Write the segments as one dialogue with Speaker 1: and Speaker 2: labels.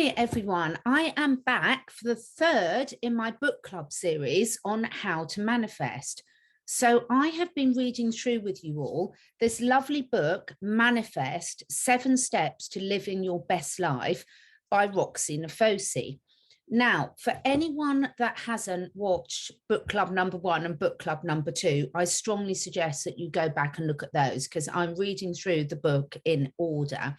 Speaker 1: Hi everyone, I am back for the third in my book club series on how to manifest. So I have been reading through with you all this lovely book, Manifest: 7 Steps to Living Your Best Life by Roxie Nafousi. Now, for anyone that hasn't watched book club number 1 and book club number 2, I strongly suggest that you go back and look at those because I'm reading through the book in order.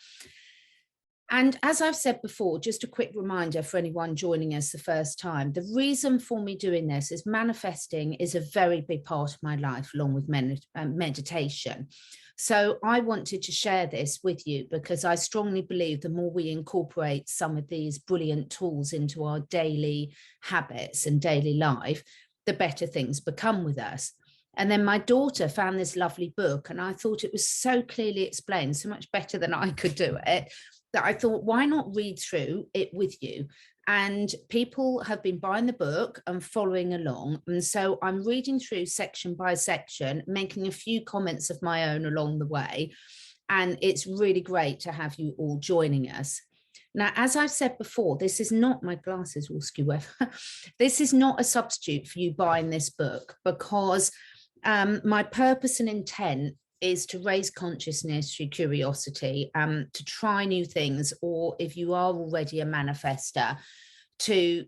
Speaker 1: And as I've said before, just a quick reminder for anyone joining us the first time, the reason for me doing this is manifesting is a very big part of my life, along with meditation. So I wanted to share this with you because I strongly believe the more we incorporate some of these brilliant tools into our daily habits and daily life, the better things become with us. And then my daughter found this lovely book and I thought it was so clearly explained, so much better than I could do it, that I thought, why not read through it with you? And people have been buying the book and following along. And so I'm reading through section by section, making a few comments of my own along the way. And it's really great to have you all joining us. Now, as I've said before, this is not, my glasses will skew over. This is not a substitute for you buying this book because my purpose and intent is to raise consciousness through curiosity, to try new things, or if you are already a manifester, to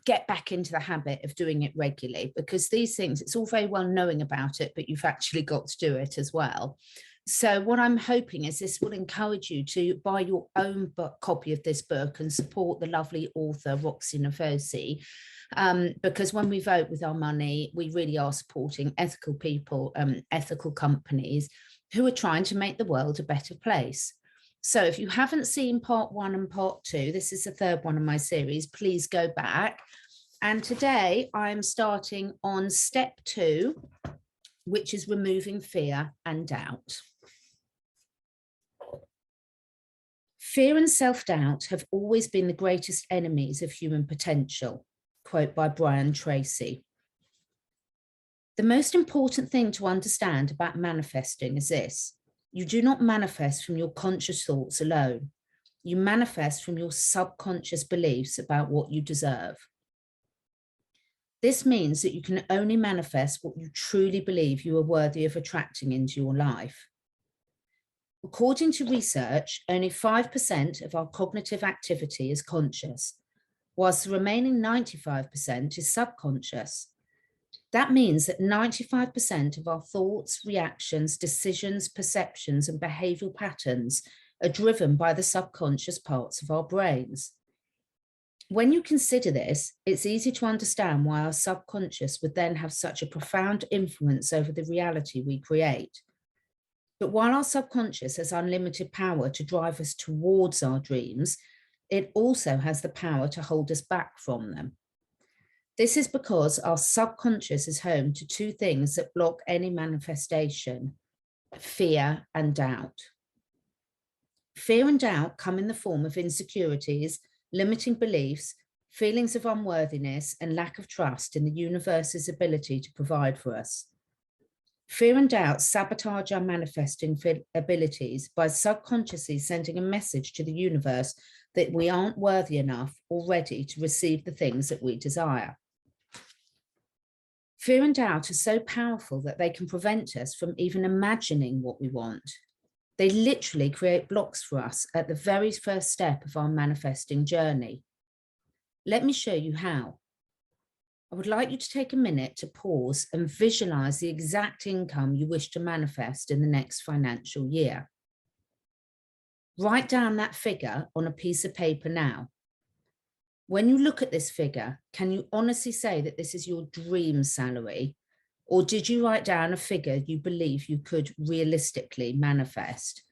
Speaker 1: get back into the habit of doing it regularly, because these things, it's all very well knowing about it, but you've actually got to do it as well. So what I'm hoping is this will encourage you to buy your own copy of this book and support the lovely author, Roxie Nafousi, because when we vote with our money, we really are supporting ethical people, ethical companies who are trying to make the world a better place. So if you haven't seen part 1 and part 2, this is the third one in my series, please go back. And today I'm starting on step 2, which is removing fear and doubt. Fear and self-doubt have always been the greatest enemies of human potential. Quote by Brian Tracy. The most important thing to understand about manifesting is this: you do not manifest from your conscious thoughts alone. You manifest from your subconscious beliefs about what you deserve. This means that you can only manifest what you truly believe you are worthy of attracting into your life. According to research, only 5% of our cognitive activity is conscious, whilst the remaining 95% is subconscious. That means that 95% of our thoughts, reactions, decisions, perceptions, and behavioral patterns are driven by the subconscious parts of our brains. When you consider this, it's easy to understand why our subconscious would then have such a profound influence over the reality we create. But while our subconscious has unlimited power to drive us towards our dreams, it also has the power to hold us back from them. This is because our subconscious is home to 2 things that block any manifestation: fear and doubt. Fear and doubt come in the form of insecurities, limiting beliefs, feelings of unworthiness, and lack of trust in the universe's ability to provide for us. Fear and doubt sabotage our manifesting abilities by subconsciously sending a message to the universe that we aren't worthy enough or ready to receive the things that we desire. Fear and doubt are so powerful that they can prevent us from even imagining what we want. They literally create blocks for us at the very first step of our manifesting journey. Let me show you how. I would like you to take a minute to pause and visualize the exact income you wish to manifest in the next financial year. Write down that figure on a piece of paper now. When you look at this figure, can you honestly say that this is your dream salary? Or did you write down a figure you believe you could realistically manifest?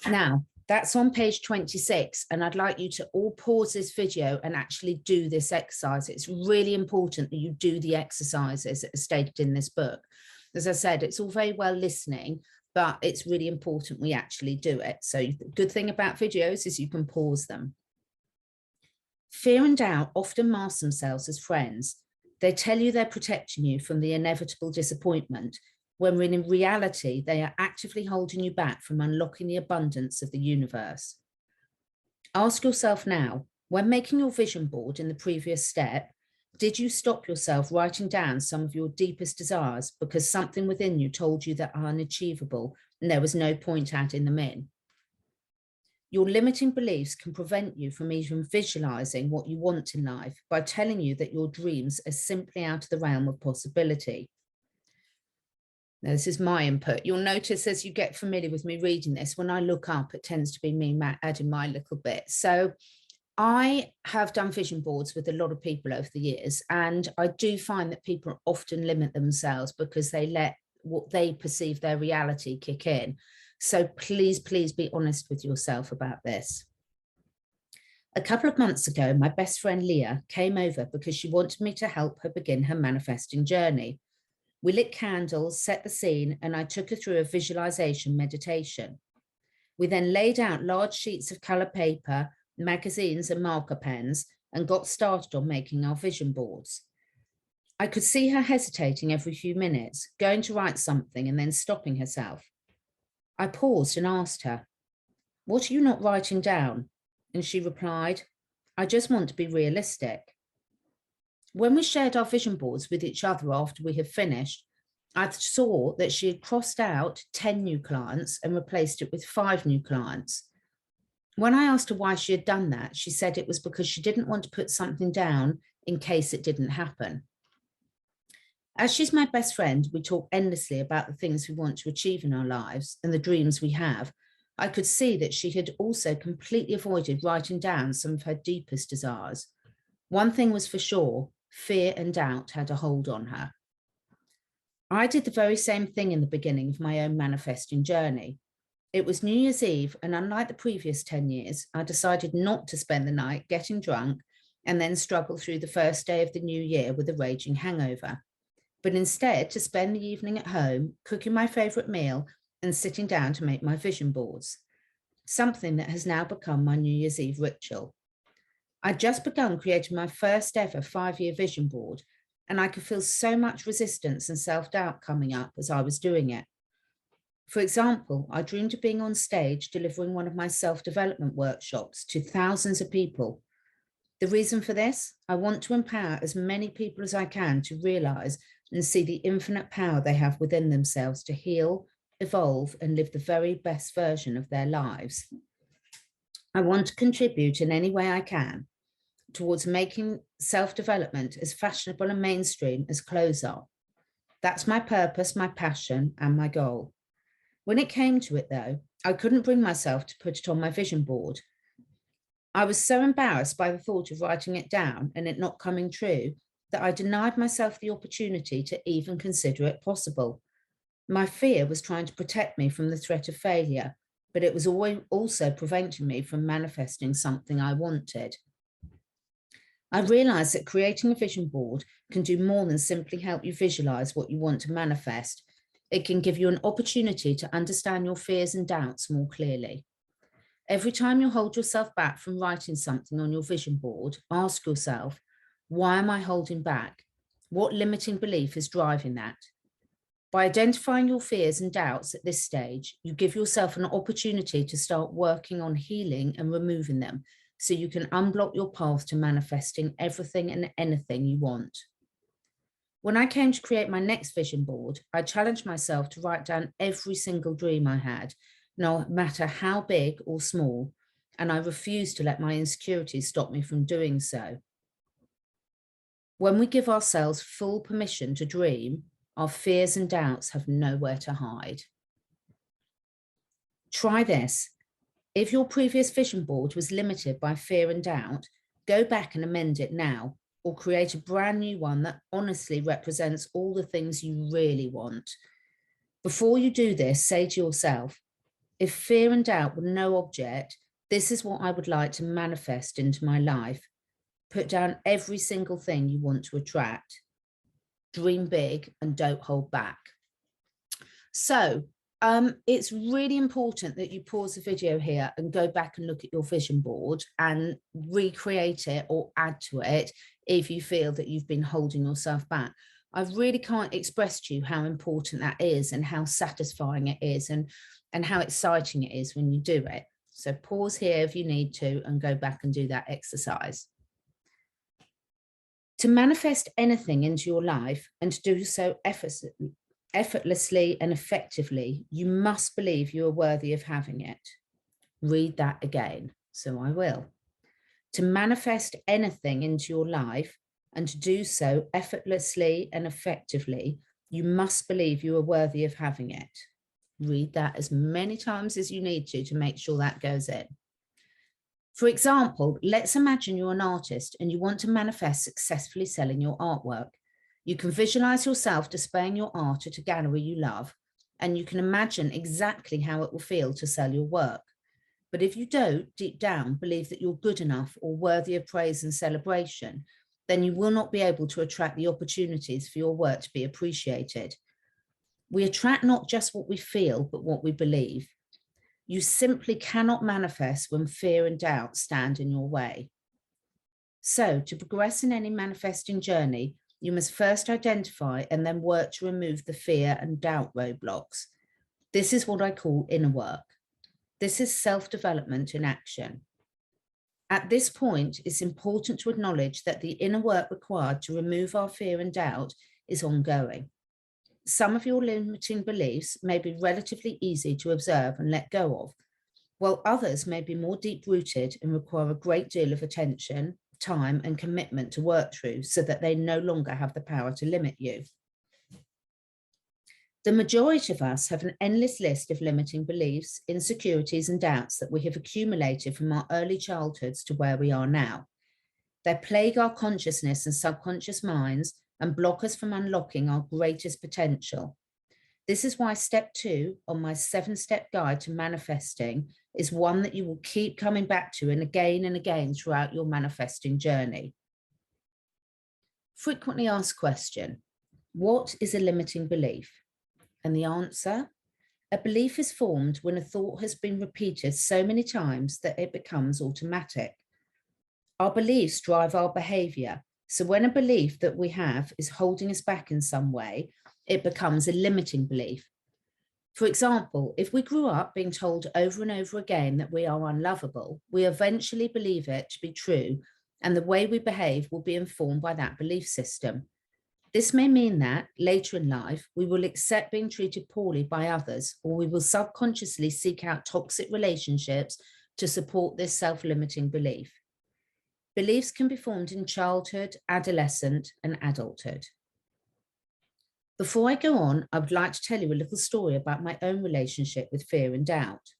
Speaker 1: Now, that's on page 26, and I'd like you to all pause this video and actually do this exercise. It's really important that you do the exercises that are stated in this book. As I said, it's all very well listening, but it's really important we actually do it. So the good thing about videos is you can pause them. Fear and doubt often mask themselves as friends. They tell you they're protecting you from the inevitable disappointment, when in reality, they are actively holding you back from unlocking the abundance of the universe. Ask yourself now, when making your vision board in the previous step, did you stop yourself writing down some of your deepest desires because something within you told you that are unachievable and there was no point adding them in? Your limiting beliefs can prevent you from even visualizing what you want in life by telling you that your dreams are simply out of the realm of possibility. Now, this is my input. You'll notice as you get familiar with me reading this, when I look up, it tends to be me adding my little bit. So I have done vision boards with a lot of people over the years, and I do find that people often limit themselves because they let what they perceive their reality kick in. So please, please be honest with yourself about this. A couple of months ago, my best friend Leah came over because she wanted me to help her begin her manifesting journey. We lit candles, set the scene, and I took her through a visualization meditation. We then laid out large sheets of colour paper, magazines and marker pens, and got started on making our vision boards. I could see her hesitating every few minutes, going to write something and then stopping herself. I paused and asked her, "What are you not writing down?" And she replied, "I just want to be realistic." When we shared our vision boards with each other after we had finished, I saw that she had crossed out 10 new clients and replaced it with 5 new clients. When I asked her why she had done that, she said it was because she didn't want to put something down in case it didn't happen. As she's my best friend, we talk endlessly about the things we want to achieve in our lives and the dreams we have. I could see that she had also completely avoided writing down some of her deepest desires. One thing was for sure, fear and doubt had a hold on her. I did the very same thing in the beginning of my own manifesting journey. It was New Year's Eve, and unlike the previous 10 years, I decided not to spend the night getting drunk and then struggle through the first day of the new year with a raging hangover, but instead to spend the evening at home, cooking my favourite meal and sitting down to make my vision boards, something that has now become my New Year's Eve ritual. I'd just begun creating my first ever 5-year vision board, and I could feel so much resistance and self-doubt coming up as I was doing it. For example, I dreamed of being on stage delivering one of my self-development workshops to thousands of people. The reason for this, I want to empower as many people as I can to realize and see the infinite power they have within themselves to heal, evolve, and live the very best version of their lives. I want to contribute in any way I can towards making self-development as fashionable and mainstream as clothes are. That's my purpose, my passion, and my goal. When it came to it, though, I couldn't bring myself to put it on my vision board. I was so embarrassed by the thought of writing it down and it not coming true that I denied myself the opportunity to even consider it possible. My fear was trying to protect me from the threat of failure, but it was also preventing me from manifesting something I wanted. I realized that creating a vision board can do more than simply help you visualize what you want to manifest. It can give you an opportunity to understand your fears and doubts more clearly. Every time you hold yourself back from writing something on your vision board, ask yourself, why am I holding back? What limiting belief is driving that? By identifying your fears and doubts at this stage, you give yourself an opportunity to start working on healing and removing them so you can unblock your path to manifesting everything and anything you want. When I came to create my next vision board, I challenged myself to write down every single dream I had, no matter how big or small, and I refused to let my insecurities stop me from doing so. When we give ourselves full permission to dream, our fears and doubts have nowhere to hide. Try this. If your previous vision board was limited by fear and doubt, go back and amend it now, or create a brand new one that honestly represents all the things you really want. Before you do this, say to yourself, if fear and doubt were no object, this is what I would like to manifest into my life. Put down every single thing you want to attract. Dream big and don't hold back. So it's really important that you pause the video here and go back and look at your vision board and recreate it or add to it if you feel that you've been holding yourself back. I really can't express to you how important that is and how satisfying it is and how exciting it is when you do it. So pause here if you need to and go back and do that exercise. To manifest anything into your life and to do so effortlessly and effectively, you must believe you are worthy of having it. Read that again. So I will. To manifest anything into your life and to do so effortlessly and effectively, you must believe you are worthy of having it. Read that as many times as you need to make sure that goes in. For example, let's imagine you're an artist and you want to manifest successfully selling your artwork. You can visualize yourself displaying your art at a gallery you love, and you can imagine exactly how it will feel to sell your work. But if you don't, deep down, believe that you're good enough or worthy of praise and celebration, then you will not be able to attract the opportunities for your work to be appreciated. We attract not just what we feel, but what we believe. You simply cannot manifest when fear and doubt stand in your way. So, to progress in any manifesting journey, you must first identify and then work to remove the fear and doubt roadblocks. This is what I call inner work. This is self-development in action. At this point, it's important to acknowledge that the inner work required to remove our fear and doubt is ongoing. Some of your limiting beliefs may be relatively easy to observe and let go of, while others may be more deep-rooted and require a great deal of attention, time, and commitment to work through so that they no longer have the power to limit you. The majority of us have an endless list of limiting beliefs, insecurities, and doubts that we have accumulated from our early childhoods to where we are now. They plague our consciousness and subconscious minds and block us from unlocking our greatest potential. This is why step 2 on my 7-step guide to manifesting is one that you will keep coming back to and again throughout your manifesting journey. Frequently asked question: what is a limiting belief? And the answer: a belief is formed when a thought has been repeated so many times that it becomes automatic. Our beliefs drive our behavior. So when a belief that we have is holding us back in some way, it becomes a limiting belief. For example, if we grew up being told over and over again that we are unlovable, we eventually believe it to be true, and the way we behave will be informed by that belief system. This may mean that later in life, we will accept being treated poorly by others, or we will subconsciously seek out toxic relationships to support this self-limiting belief. Beliefs can be formed in childhood, adolescent, and adulthood. Before I go on, I would like to tell you a little story about my own relationship with fear and doubt.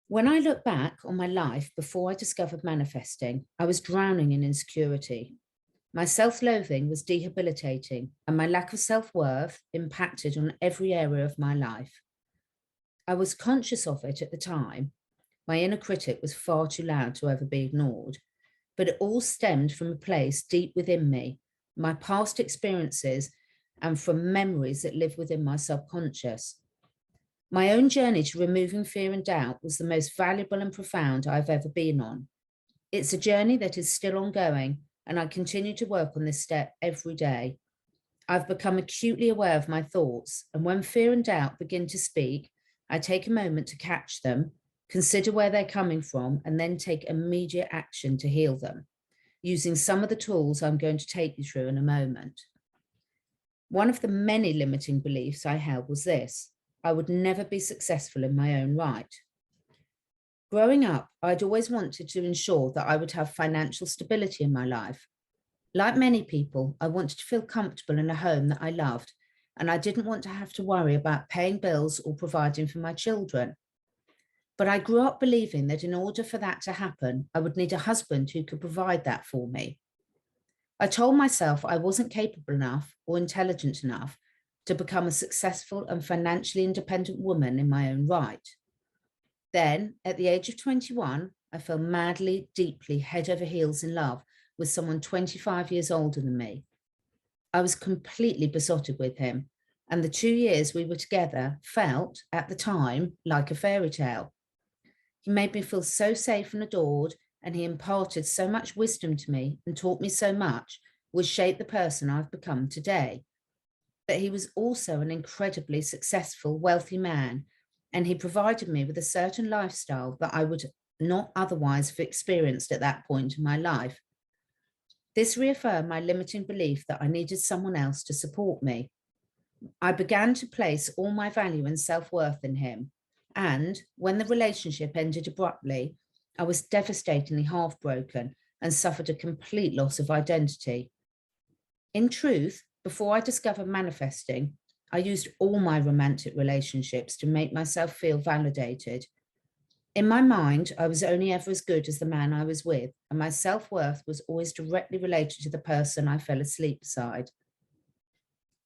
Speaker 1: When I look back on my life before I discovered manifesting, I was drowning in insecurity. My self-loathing was debilitating, and my lack of self-worth impacted on every area of my life. I was conscious of it at the time. My inner critic was far too loud to ever be ignored, but it all stemmed from a place deep within me, my past experiences, and from memories that live within my subconscious. My own journey to removing fear and doubt was the most valuable and profound I've ever been on. It's a journey that is still ongoing, and I continue to work on this step every day. I've become acutely aware of my thoughts, and when fear and doubt begin to speak, I take a moment to catch them, consider where they're coming from, and then take immediate action to heal them, using some of the tools I'm going to take you through in a moment. One of the many limiting beliefs I held was this: I would never be successful in my own right. Growing up, I'd always wanted to ensure that I would have financial stability in my life. Like many people, I wanted to feel comfortable in a home that I loved, and I didn't want to have to worry about paying bills or providing for my children. But I grew up believing that in order for that to happen, I would need a husband who could provide that for me. I told myself I wasn't capable enough or intelligent enough to become a successful and financially independent woman in my own right. Then, at the age of 21, I fell madly, deeply, head over heels in love with someone 25 years older than me. I was completely besotted with him, and the 2 years we were together felt, at the time, like a fairy tale. He made me feel so safe and adored, and he imparted so much wisdom to me and taught me so much, which shaped the person I've become today. But he was also an incredibly successful, wealthy man, and he provided me with a certain lifestyle that I would not otherwise have experienced at that point in my life. This reaffirmed my limiting belief that I needed someone else to support me. I began to place all my value and self-worth in him, and when the relationship ended abruptly, I was devastatingly heartbroken and suffered a complete loss of identity. In truth, before I discovered manifesting, I used all my romantic relationships to make myself feel validated. In my mind, I was only ever as good as the man I was with, and my self-worth was always directly related to the person I fell asleep beside.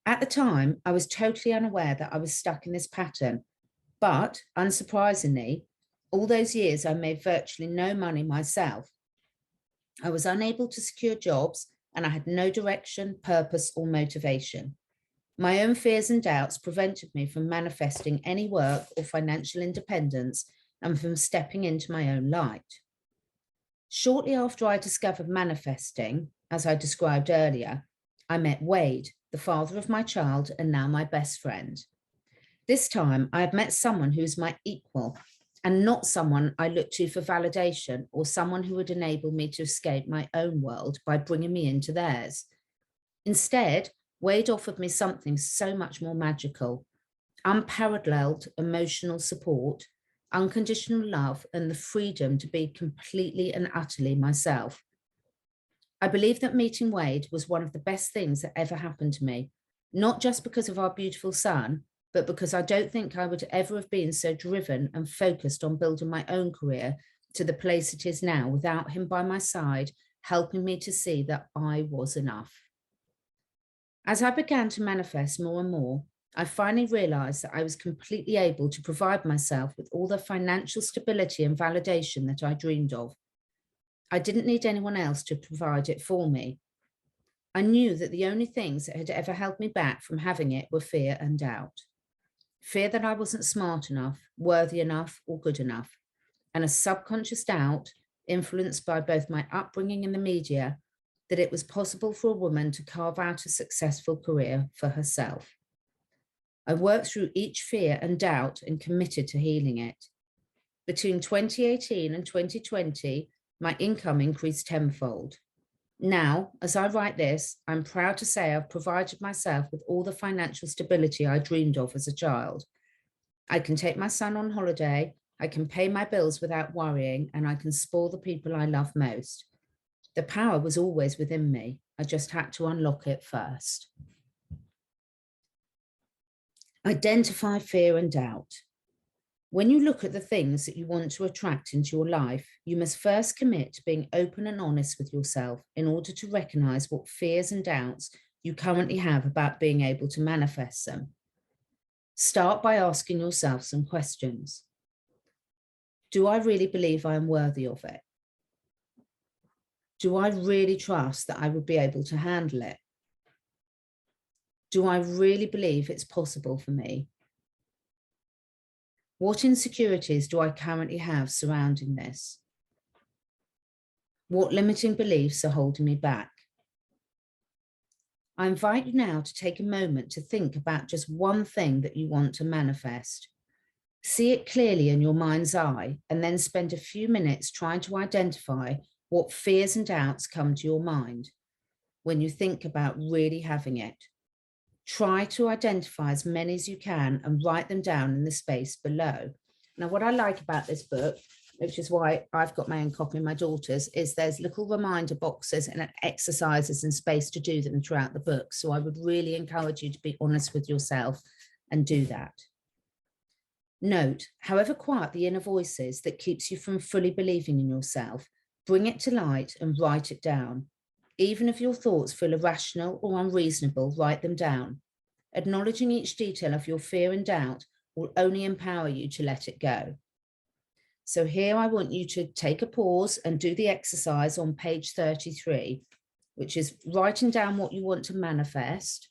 Speaker 1: At the time, I was totally unaware that I was stuck in this pattern, but unsurprisingly, all those years I made virtually no money myself. I was unable to secure jobs, and I had no direction, purpose, or motivation. My own fears and doubts prevented me from manifesting any work or financial independence and from stepping into my own light. Shortly after I discovered manifesting, as I described earlier, I met Wade, the father of my child and now my best friend. This time I had met someone who was my equal and not someone I looked to for validation or someone who would enable me to escape my own world by bringing me into theirs. Instead, Wade offered me something so much more magical: unparalleled emotional support, unconditional love, and the freedom to be completely and utterly myself. I believe that meeting Wade was one of the best things that ever happened to me, not just because of our beautiful son, but because I don't think I would ever have been so driven and focused on building my own career to the place it is now without him by my side, helping me to see that I was enough. As I began to manifest more and more, I finally realized that I was completely able to provide myself with all the financial stability and validation that I dreamed of. I didn't need anyone else to provide it for me. I knew that the only things that had ever held me back from having it were fear and doubt. Fear that I wasn't smart enough, worthy enough, or good enough, and a subconscious doubt, influenced by both my upbringing in the media, that it was possible for a woman to carve out a successful career for herself. I worked through each fear and doubt and committed to healing it. Between 2018 and 2020, my income increased tenfold. Now, as I write this, I'm proud to say I've provided myself with all the financial stability I dreamed of as a child. I can take my son on holiday, I can pay my bills without worrying, and I can spoil the people I love most. The power was always within me. I just had to unlock it first. Identify fear and doubt. When you look at the things that you want to attract into your life, you must first commit to being open and honest with yourself in order to recognize what fears and doubts you currently have about being able to manifest them. Start by asking yourself some questions. Do I really believe I am worthy of it? Do I really trust that I would be able to handle it? Do I really believe it's possible for me? What insecurities do I currently have surrounding this? What limiting beliefs are holding me back? I invite you now to take a moment to think about just one thing that you want to manifest. See it clearly in your mind's eye, and then spend a few minutes trying to identify what fears and doubts come to your mind when you think about really having it. Try to identify as many as you can and write them down in the space below. Now, what I like about this book, which is why I've got my own copy and my daughter's, is there's little reminder boxes and exercises and space to do them throughout the book. So I would really encourage you to be honest with yourself and do that. Note, however quiet the inner voice is that keeps you from fully believing in yourself, bring it to light and write it down. Even if your thoughts feel irrational or unreasonable, write them down. Acknowledging each detail of your fear and doubt will only empower you to let it go. So here I want you to take a pause and do the exercise on page 33, which is writing down what you want to manifest,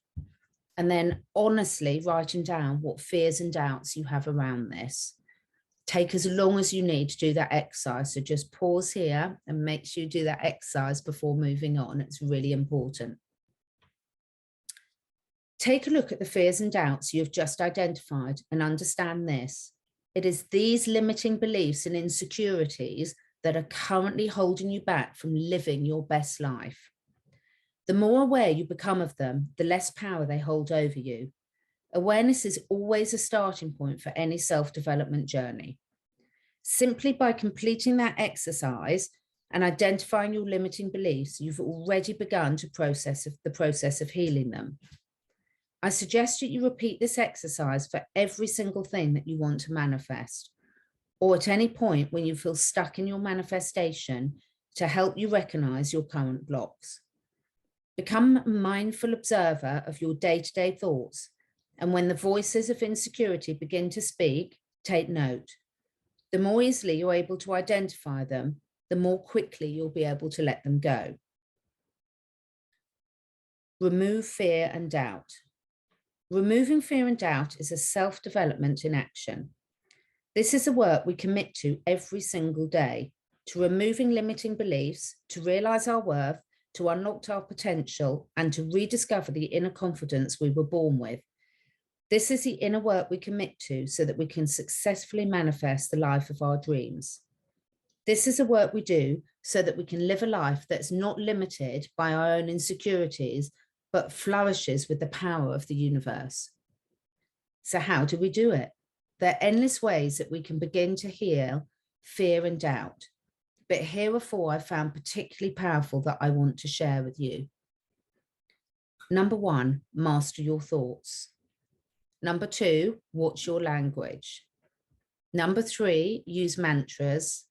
Speaker 1: and then honestly writing down what fears and doubts you have around this. Take as long as you need to do that exercise. So just pause here and make sure you do that exercise before moving on. It's really important. Take a look at the fears and doubts you've just identified and understand this. It is these limiting beliefs and insecurities that are currently holding you back from living your best life. The more aware you become of them, the less power they hold over you. Awareness is always a starting point for any self-development journey. Simply by completing that exercise and identifying your limiting beliefs, you've already begun the process of healing them. I suggest that you repeat this exercise for every single thing that you want to manifest, or at any point when you feel stuck in your manifestation, to help you recognize your current blocks. Become a mindful observer of your day-to-day thoughts, and when the voices of insecurity begin to speak, take note. The more easily you're able to identify them, the more quickly you'll be able to let them go. Remove fear and doubt. Removing fear and doubt is a self-development in action. This is the work we commit to every single day, to removing limiting beliefs, to realize our worth, to unlock our potential, and to rediscover the inner confidence we were born with. This is the inner work we commit to so that we can successfully manifest the life of our dreams. This is the work we do so that we can live a life that's not limited by our own insecurities, but flourishes with the power of the universe. So how do we do it? There are endless ways that we can begin to heal fear and doubt. But here are 4 I found particularly powerful that I want to share with you. Number 1, master your thoughts. Number 2, watch your language. Number 3, use mantras.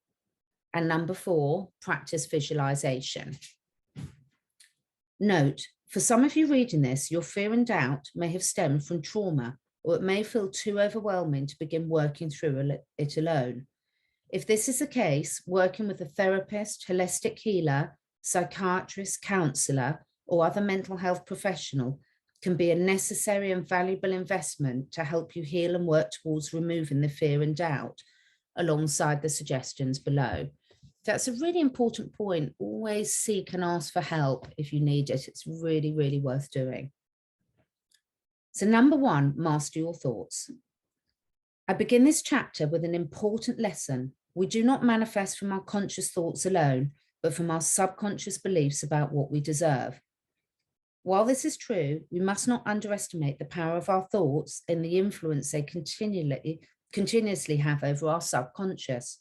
Speaker 1: And number 4, practice visualization. Note, for some of you reading this, your fear and doubt may have stemmed from trauma, or it may feel too overwhelming to begin working through it alone. If this is the case, working with a therapist, holistic healer, psychiatrist, counselor, or other mental health professional can be a necessary and valuable investment to help you heal and work towards removing the fear and doubt alongside the suggestions below. That's a really important point. Always seek and ask for help if you need it. It's really, really worth doing. So number 1, master your thoughts. I begin this chapter with an important lesson. We do not manifest from our conscious thoughts alone, but from our subconscious beliefs about what we deserve. While this is true, we must not underestimate the power of our thoughts and the influence they continuously have over our subconscious.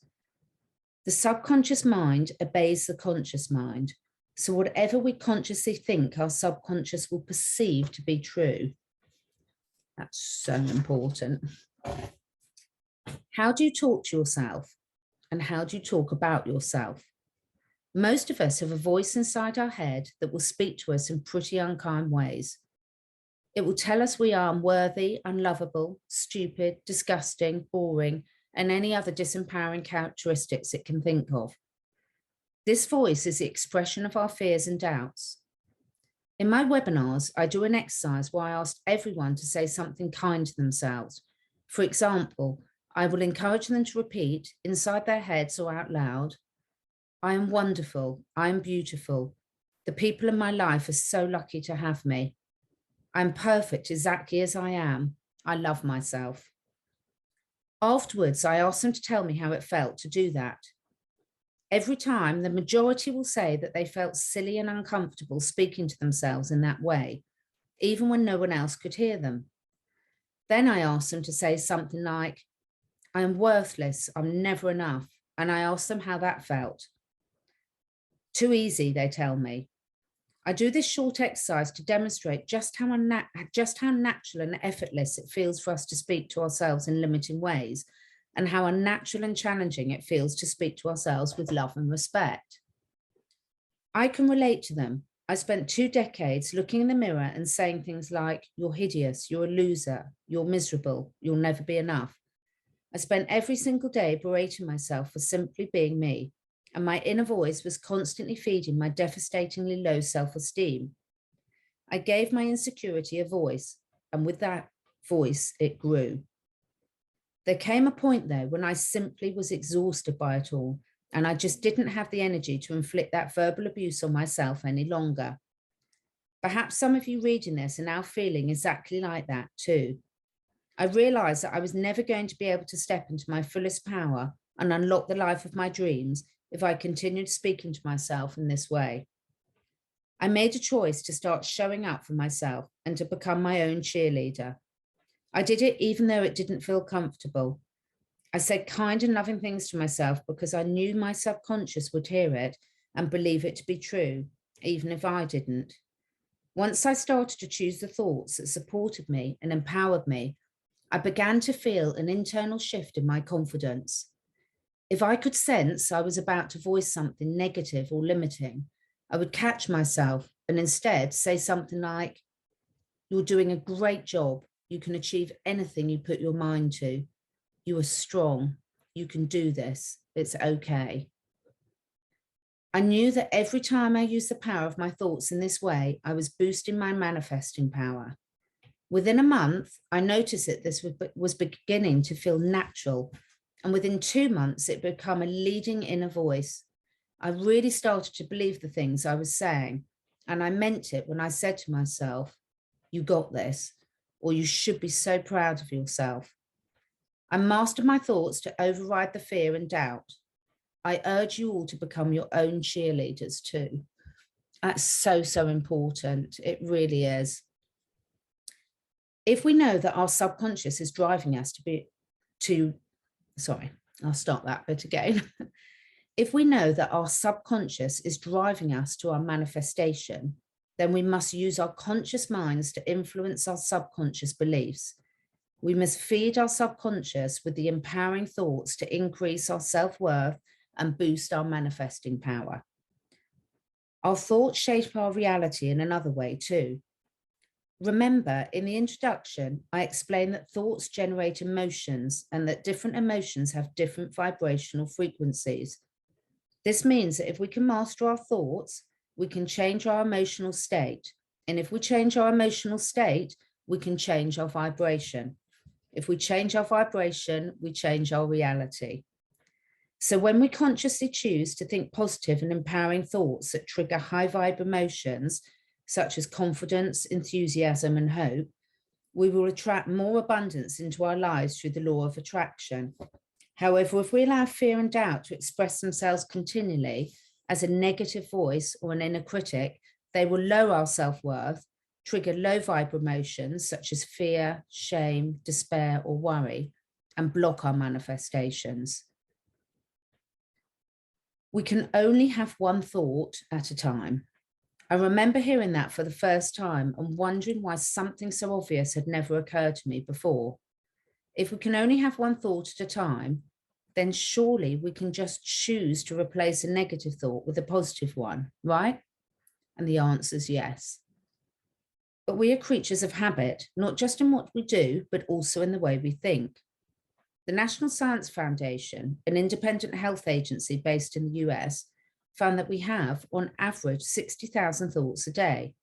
Speaker 1: The subconscious mind obeys the conscious mind. So whatever we consciously think, our subconscious will perceive to be true. That's so important. How do you talk to yourself? And how do you talk about yourself? Most of us have a voice inside our head that will speak to us in pretty unkind ways. It will tell us we are unworthy, unlovable, stupid, disgusting, boring, and any other disempowering characteristics it can think of. This voice is the expression of our fears and doubts. In my webinars, I do an exercise where I ask everyone to say something kind to themselves. For example, I will encourage them to repeat inside their heads or out loud, I am wonderful, I am beautiful. The people in my life are so lucky to have me. I'm perfect exactly as I am. I love myself. Afterwards, I ask them to tell me how it felt to do that. Every time, the majority will say that they felt silly and uncomfortable speaking to themselves in that way, even when no one else could hear them. Then I ask them to say something like, I am worthless, I'm never enough, and I ask them how that felt. Too easy, they tell me. I do this short exercise to demonstrate just how natural and effortless it feels for us to speak to ourselves in limiting ways, and how unnatural and challenging it feels to speak to ourselves with love and respect. I can relate to them. I spent 2 decades looking in the mirror and saying things like, you're hideous, you're a loser, you're miserable, you'll never be enough. I spent every single day berating myself for simply being me, and my inner voice was constantly feeding my devastatingly low self-esteem. I gave my insecurity a voice, and with that voice, it grew. There came a point, though, when I simply was exhausted by it all, and I just didn't have the energy to inflict that verbal abuse on myself any longer. Perhaps some of you reading this are now feeling exactly like that too. I realized that I was never going to be able to step into my fullest power and unlock the life of my dreams if I continued speaking to myself in this way. I made a choice to start showing up for myself and to become my own cheerleader. I did it even though it didn't feel comfortable. I said kind and loving things to myself because I knew my subconscious would hear it and believe it to be true, even if I didn't. Once I started to choose the thoughts that supported me and empowered me, I began to feel an internal shift in my confidence. If I could sense I was about to voice something negative or limiting, I would catch myself and instead say something like, "You're doing a great job. You can achieve anything you put your mind to. You are strong. You can do this. It's okay." I knew that every time I used the power of my thoughts in this way, I was boosting my manifesting power. Within a month, I noticed that this was beginning to feel natural. And within 2 months, it became a leading inner voice. I really started to believe the things I was saying. And I meant it when I said to myself, "You got this," or "You should be so proud of yourself." I mastered my thoughts to override the fear and doubt. I urge you all to become your own cheerleaders too. That's so, so important. It really is. If we know that our subconscious is driving us I'll start that bit again. If we know that our subconscious is driving us to our manifestation, then we must use our conscious minds to influence our subconscious beliefs. We must feed our subconscious with the empowering thoughts to increase our self-worth and boost our manifesting power. Our thoughts shape our reality in another way too. Remember, in the introduction, I explained that thoughts generate emotions and that different emotions have different vibrational frequencies. This means that if we can master our thoughts, we can change our emotional state. And if we change our emotional state, we can change our vibration. If we change our vibration, we change our reality. So when we consciously choose to think positive and empowering thoughts that trigger high vibe emotions, such as confidence, enthusiasm, and hope, we will attract more abundance into our lives through the law of attraction. However, if we allow fear and doubt to express themselves continually as a negative voice or an inner critic, they will lower our self-worth, trigger low vibe emotions such as fear, shame, despair, or worry, and block our manifestations. We can only have one thought at a time. I remember hearing that for the first time and wondering why something so obvious had never occurred to me before. If we can only have one thought at a time, then surely we can just choose to replace a negative thought with a positive one, right? And the answer is yes. But we are creatures of habit, not just in what we do, but also in the way we think. The National Science Foundation, an independent health agency based in the US, found that we have, on average, 60,000 thoughts a day.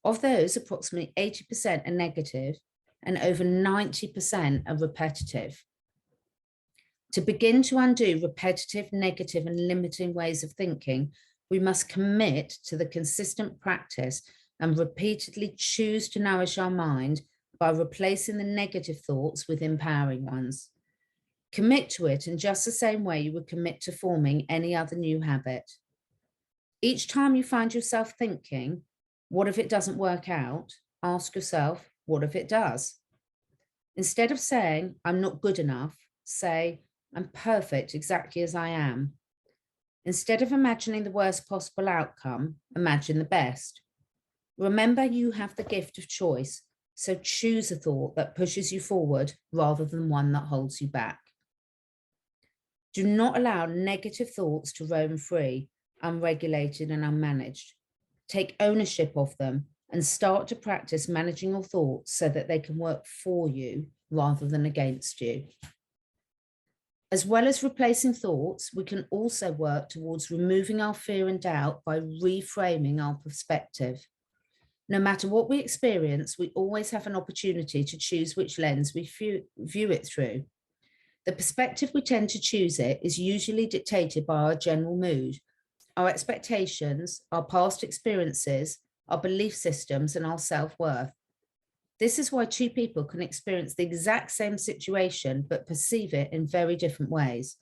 Speaker 1: Of those, approximately 80% are negative and over 90% are repetitive. To begin to undo repetitive, negative, and limiting ways of thinking, we must commit to the consistent practice and repeatedly choose to nourish our mind by replacing the negative thoughts with empowering ones. Commit to it in just the same way you would commit to forming any other new habit. Each time you find yourself thinking, "What if it doesn't work out?" ask yourself, "What if it does?" Instead of saying, "I'm not good enough," say, "I'm perfect exactly as I am." Instead of imagining the worst possible outcome, imagine the best. Remember, you have the gift of choice, so choose a thought that pushes you forward rather than one that holds you back. Do not allow negative thoughts to roam free, unregulated and unmanaged. Take ownership of them and start to practice managing your thoughts so that they can work for you rather than against you. As well as replacing thoughts, we can also work towards removing our fear and doubt by reframing our perspective. No matter what we experience, we always have an opportunity to choose which lens we view it through. The perspective we tend to choose it is usually dictated by our general mood, our expectations, our past experiences, our belief systems, and our self-worth. This is why two people can experience the exact same situation, but perceive it in very different ways.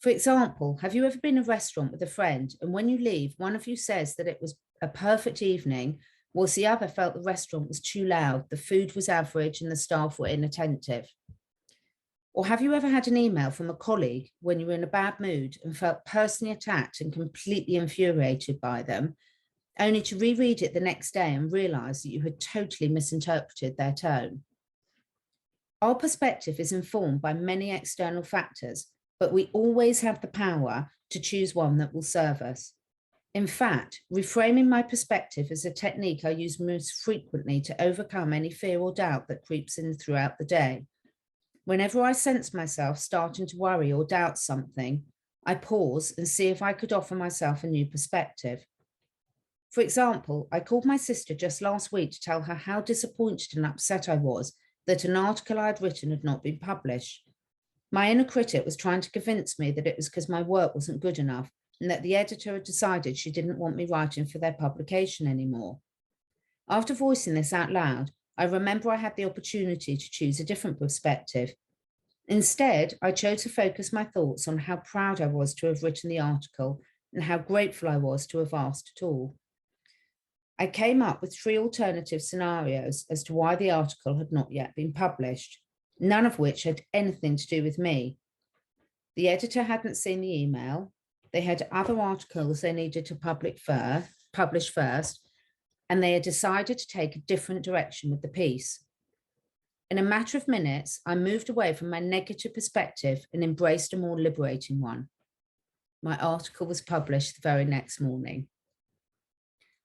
Speaker 1: For example, have you ever been in a restaurant with a friend, and when you leave, one of you says that it was a perfect evening, whilst the other felt the restaurant was too loud, the food was average, and the staff were inattentive? Or have you ever had an email from a colleague when you were in a bad mood and felt personally attacked and completely infuriated by them, only to reread it the next day and realize that you had totally misinterpreted their tone? Our perspective is informed by many external factors, but we always have the power to choose one that will serve us. In fact, reframing my perspective is a technique I use most frequently to overcome any fear or doubt that creeps in throughout the day. Whenever I sense myself starting to worry or doubt something, I pause and see if I could offer myself a new perspective. For example, I called my sister just last week to tell her how disappointed and upset I was that an article I had written had not been published. My inner critic was trying to convince me that it was because my work wasn't good enough and that the editor had decided she didn't want me writing for their publication anymore. After voicing this out loud, I remember I had the opportunity to choose a different perspective. Instead, I chose to focus my thoughts on how proud I was to have written the article and how grateful I was to have asked at all. I came up with 3 alternative scenarios as to why the article had not yet been published, none of which had anything to do with me. The editor hadn't seen the email, they had other articles they needed to publish first, and they had decided to take a different direction with the piece. In a matter of minutes, I moved away from my negative perspective and embraced a more liberating one. My article was published the very next morning.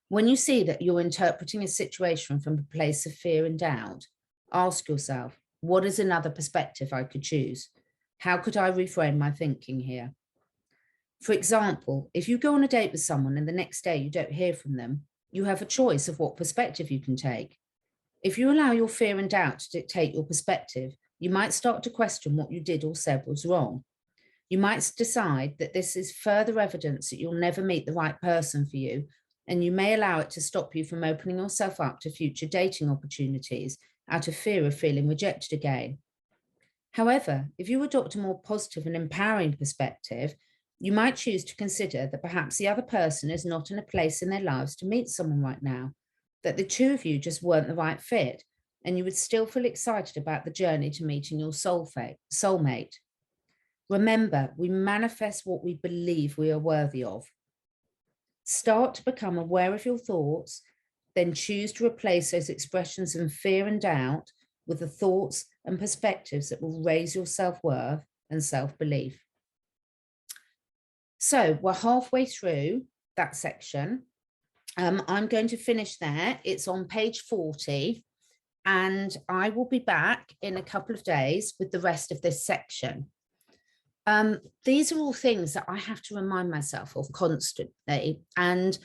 Speaker 1: When you see that you're interpreting a situation from a place of fear and doubt, ask yourself, what is another perspective I could choose? How could I reframe my thinking here? For example, if you go on a date with someone and the next day you don't hear from them, you have a choice of what perspective you can take. If you allow your fear and doubt to dictate your perspective, you might start to question what you did or said was wrong. You might decide that this is further evidence that you'll never meet the right person for you, and you may allow it to stop you from opening yourself up to future dating opportunities out of fear of feeling rejected again. However, if you adopt a more positive and empowering perspective, you might choose to consider that perhaps the other person is not in a place in their lives to meet someone right now, that the two of you just weren't the right fit, and you would still feel excited about the journey to meeting your soulmate. Remember, we manifest what we believe we are worthy of. Start to become aware of your thoughts, then choose to replace those expressions of fear and doubt with the thoughts and perspectives that will raise your self-worth and self-belief. So we're halfway through that section. I'm going to finish there. It's on page 40, and I will be back in a couple of days with the rest of this section. These are all things that I have to remind myself of constantly. And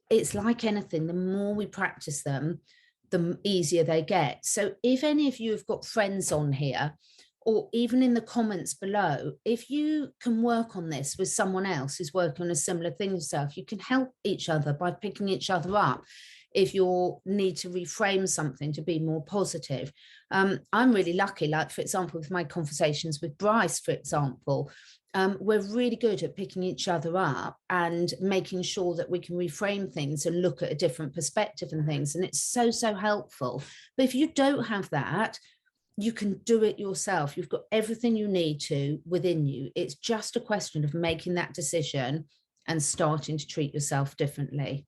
Speaker 1: it's like anything, the more we practice them, the easier they get. So if any of you have got friends on here, or even in the comments below, if you can work on this with someone else who's working on a similar thing yourself, you can help each other by picking each other up. If you need to reframe something to be more positive. I'm really lucky, like, for example, with my conversations with Bryce, for example, we're really good at picking each other up and making sure that we can reframe things and look at a different perspective and things. And it's so, so helpful. But if you don't have that, you can do it yourself. You've got everything you need to within you. It's just a question of making that decision and starting to treat yourself differently.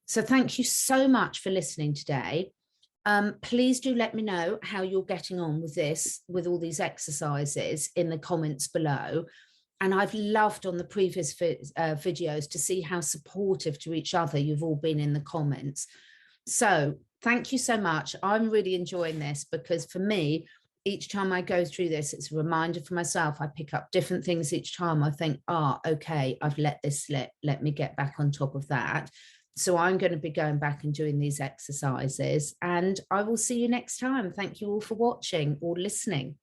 Speaker 1: So thank you so much for listening today. Please do let me know how you're getting on with this, with all these exercises in the comments below. And I've loved on the previous videos to see how supportive to each other you've all been in the comments. So thank you so much. I'm really enjoying this because for me, each time I go through this, it's a reminder for myself. I pick up different things each time. I think, okay, I've let this slip. Let me get back on top of that. So I'm going to be going back and doing these exercises, and I will see you next time. Thank you all for watching or listening.